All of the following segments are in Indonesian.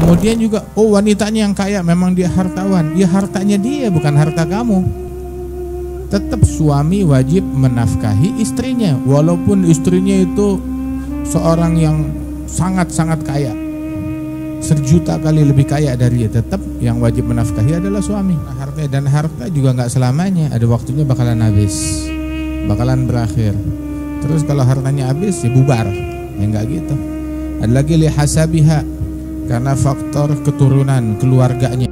Kemudian juga, oh wanitanya yang kaya memang dia hartawan. Ya hartanya dia, bukan harta kamu. Tetap suami wajib menafkahi istrinya, walaupun istrinya itu seorang yang sangat-sangat kaya, 1.000.000 kali lebih kaya dari dia, tetap yang wajib menafkahi adalah suami. Dan harta juga nggak selamanya, ada waktunya bakalan habis, bakalan berakhir. Terus kalau hartanya habis ya bubar, ya nggak gitu. Ada lagi lihasabiha, karena faktor keturunan keluarganya.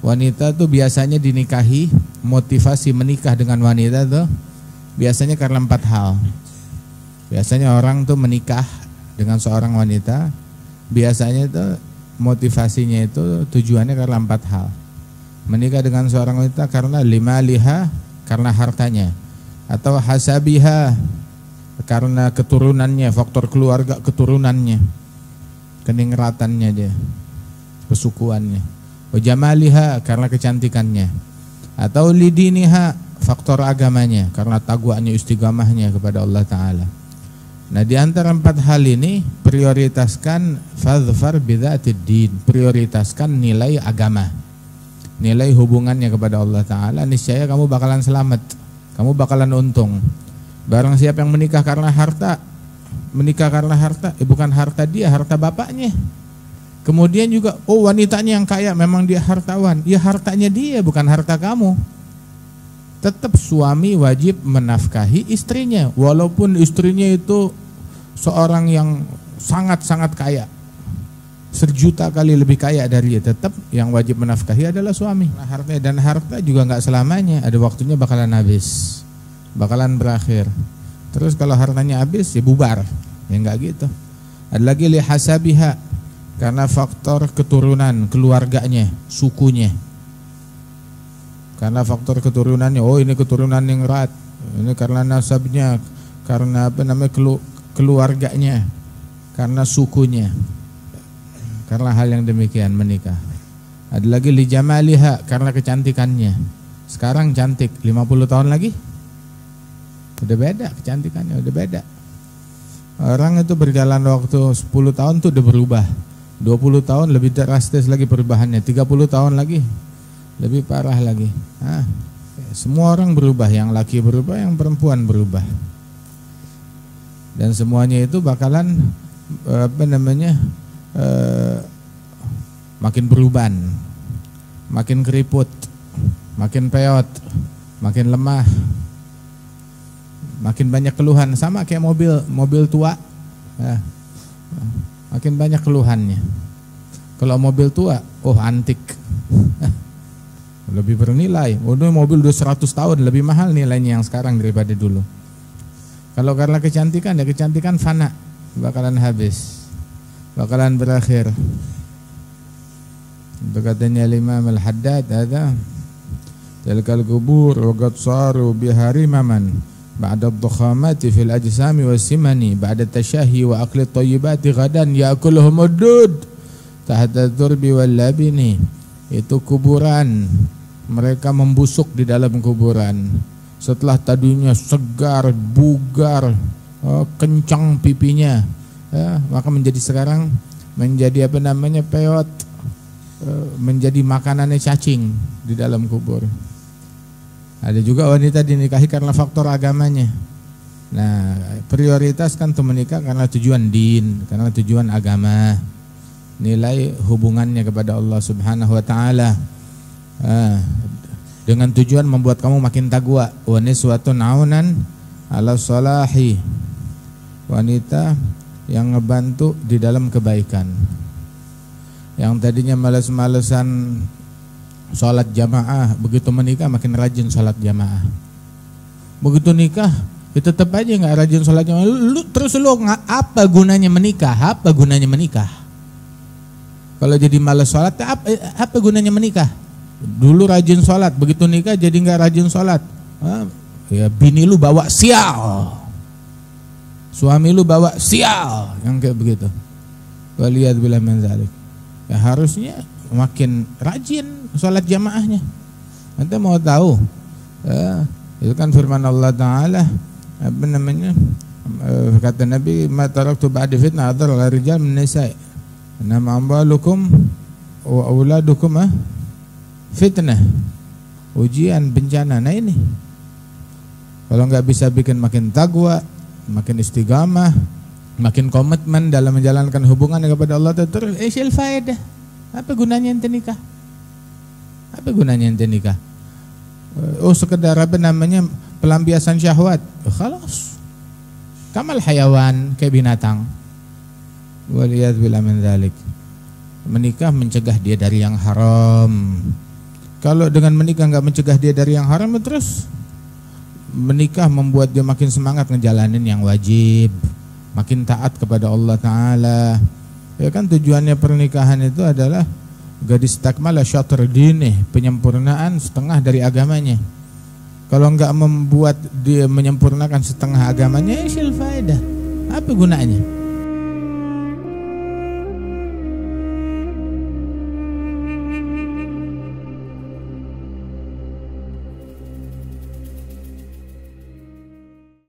Wanita tuh biasanya dinikahi, motivasi menikah dengan wanita tuh biasanya karena 4 hal. Biasanya orang tuh menikah dengan seorang wanita, biasanya tuh motivasinya itu tujuannya karena 4 hal. Menikah dengan seorang wanita karena limaliha, karena hartanya, atau hasabiha, karena keturunannya, faktor keluarga keturunannya, keningratannya dia, kesukuannya. Jamaliha, karena kecantikannya, atau lidiniha, faktor agamanya, karena takwaannya, istiqamahnya kepada Allah Ta'ala. Nah, di antara 4 hal ini prioritaskan fadhfar bidzatid din, prioritaskan nilai agama, nilai hubungannya kepada Allah Ta'ala. Niscaya kamu bakalan selamat, kamu bakalan untung. Barang siapa yang menikah karena harta, bukan harta dia, harta bapaknya. Kemudian juga, oh wanitanya yang kaya memang dia hartawan. Ya hartanya dia, bukan harta kamu. Tetap suami wajib menafkahi istrinya, walaupun istrinya itu seorang yang sangat-sangat kaya, 1.000.000 kali lebih kaya dari dia, tetap yang wajib menafkahi adalah suami. Dan harta juga nggak selamanya, ada waktunya bakalan habis, bakalan berakhir. Terus kalau hartanya habis ya bubar, ya nggak gitu. Ada lagi lihasabiha, karena faktor keturunan keluarganya, sukunya. Karena faktor keturunannya, oh ini keturunan ningrat, ini karena nasabnya, karena keluarganya, karena sukunya. Karena hal yang demikian menikah. Ada lagi lijamaliha, karena kecantikannya. Sekarang cantik, 50 tahun lagi udah beda kecantikannya, udah beda. Orang itu berjalan waktu 10 tahun tuh udah berubah. 20 tahun lebih drastis lagi perubahannya, 30 tahun lagi lebih parah lagi. Semua orang berubah, yang laki berubah, yang perempuan berubah. Dan semuanya itu bakalan makin berubah, makin keriput, makin peot, makin lemah, makin banyak keluhan. Sama kayak mobil tua, makin banyak keluhannya. Kalau mobil tua, oh antik, lebih bernilai. Udah mobil udah 100 tahun, lebih mahal nilainya yang sekarang daripada dulu. Kalau karena kecantikan, ya kecantikan fana, bakalan habis, bakalan berakhir. Itu katanya Imam Al-Haddad, ada tilkal qubur wa qad saru bihari maman ba'da ad-dukhamati fil ajsami was-simani ba'da tashahi wa akli at-tayyibati ghadan ya'kuluhum ad-dud tahta turbi wal labini. Itu kuburan, mereka membusuk di dalam kuburan. Setelah tadinya segar, bugar, kencang pipinya, maka menjadi sekarang menjadi peot, menjadi makanannya cacing di dalam kubur. Ada juga wanita dinikahi karena faktor agamanya. Nah, prioritaskan untuk menikah karena tujuan din, karena tujuan agama, nilai hubungannya kepada Allah Subhanahu wa taala. Dengan tujuan membuat kamu makin takwa. Wa niswatun aunan ala salahi, wanita yang ngebantu di dalam kebaikan. Yang tadinya males-malesan sholat jamaah, begitu menikah makin rajin sholat jamaah. Begitu nikah, ya tetap aja nggak rajin sholat jamaah. Terus lu apa gunanya menikah? Apa gunanya menikah? Kalau jadi malas sholat, apa gunanya menikah? Dulu rajin sholat, begitu nikah jadi nggak rajin sholat. Ya bini lu bawa sial, suami lu bawa sial, yang kayak begitu. Waliyadzubillah min dzalik. Ya harusnya makin rajin sholat jamaahnya. Nanti mau tahu Itu kan firman Allah Ta'ala, apa namanya, kata Nabi, ma taraktu ba'di fitnah adhar al-rijal min nisa'i nama amwalukum wa auladukum fitnah, ujian, bencana. Nah ini kalau nggak bisa bikin makin takwa, makin istiqamah, makin komitmen dalam menjalankan hubungan kepada Allah, terus isyil faedah. Apa gunanya ente nikah? Apa gunanya ente nikah? Oh sekedar apa namanya, pelampiasan syahwat. Khalas. Kamal hayawan, kayak binatang. Waliyadzubillah min dzalik. Menikah mencegah dia dari yang haram. Kalau dengan menikah nggak mencegah dia dari yang haram, terus menikah membuat dia makin semangat ngejalanin yang wajib, makin taat kepada Allah Ta'ala. Ya kan tujuannya pernikahan itu adalah gadis takmala syatr dinih, penyempurnaan setengah dari agamanya. Kalau enggak membuat dia menyempurnakan setengah agamanya, isyil faedah. Apa gunanya?